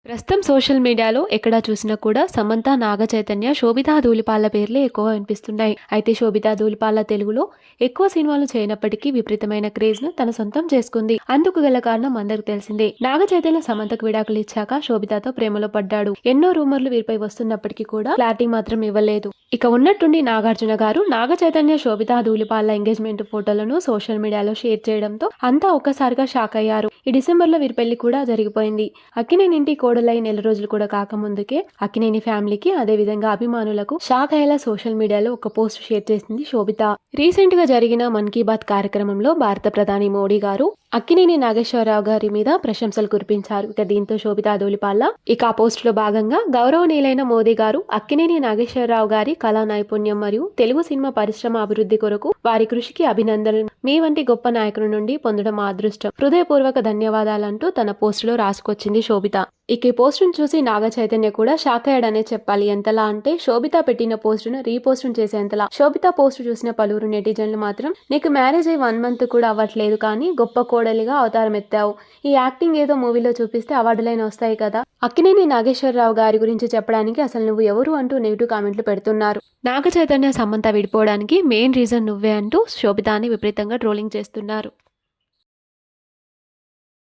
ప్రస్తుతం సోషల్ మీడియాలో ఎక్కడా చూసినా కూడా సమంత, నాగ చైతన్య, శోభితా ధూళిపాల పేర్లే ఎక్కువగా వినిపిస్తున్నాయి. అయితే శోభితా ధూళిపాల తెలుగులో ఎక్కువ సినిమాలు చేయనప్పటికీ విపరీతమైన క్రేజ్ ను తన సొంతం చేసుకుంది. అందుకు గల కారణం అందరికి తెలిసిందే. నాగ చైతన్య సమంతకు విడాకులు ఇచ్చాక శోభితాతో ప్రేమలో పడ్డాడు. ఎన్నో రూమర్లు వీరిపై వస్తున్నప్పటికీ కూడా క్లారిటీ మాత్రం ఇవ్వలేదు. ఇక ఉన్నట్టుండి నాగార్జున గారు నాగ చైతన్య, శోభితా ధూళిపాల ఎంగేజ్మెంట్ ఫోటోలను సోషల్ మీడియాలో షేర్ చేయడంతో అంతా ఒక్కసారిగా షాక్ అయ్యారు. ఈ డిసెంబర్ లో వీరి పెళ్లి కూడా జరిగిపోయింది. అక్కినేని ఇంటి కోడలై నెల రోజులు కూడా కాకముందుకే అక్కినేని ఫ్యామిలీకి అదే విధంగా అభిమానులకు షాక్ అయ్యేలా సోషల్ మీడియాలో ఒక పోస్ట్ షేర్ చేసింది శోభిత. రీసెంట్ గా జరిగిన మన్ కీ బాత్ కార్యక్రమంలో భారత ప్రధాని మోడీ గారు అక్కినేని నాగేశ్వరరావు గారి మీద ప్రశంసలు కురిపించారు. ఇక దీంతో శోభితా ధూళిపాల ఇక ఆ పోస్ట్ లో భాగంగా గౌరవనీయులైన మోదీ గారు అక్కినేని నాగేశ్వరరావు గారి కళా నైపుణ్యం మరియు తెలుగు సినిమా పరిశ్రమ అభివృద్ధి కొరకు వారి కృషికి అభినందనలు. మీ వంటి గొప్ప నాయకుడి నుండి పొందడం మా అదృష్టం. హృదయపూర్వక ధన్యవాదాలంటూ తన పోస్ట్ లో రాసుకొచ్చింది శోభిత. ఇక ఈ పోస్టును చూసి నాగ చైతన్య కూడా షాక్ అయ్యాడనే చెప్పాలి. ఎంతలా అంటే శోభిత పెట్టిన పోస్టును రీపోస్ట్ చేసేంతలా. శోభిత పోస్ట్ చూసిన పలువురు నెటిజన్లు మాత్రం నీకు మ్యారేజ్ అయ్యి 1 month కూడా అవ్వట్లేదు కానీ గొప్ప కోడలిగా అవతారం ఎత్తావు. ఈ యాక్టింగ్ ఏదో మూవీలో చూపిస్తే అవార్డులైన వస్తాయి కదా. అక్కినేని నాగేశ్వరరావు గారి గురించి చెప్పడానికి అసలు నువ్వు ఎవరు అంటూ నెగిటివ్ కామెంట్లు పెడుతున్నారు. నాగ చైతన్య సమంత విడిపోవడానికి మెయిన్ రీజన్ నువ్వే అంటూ శోభితాని విపరీతంగా ట్రోలింగ్ చేస్తున్నారు.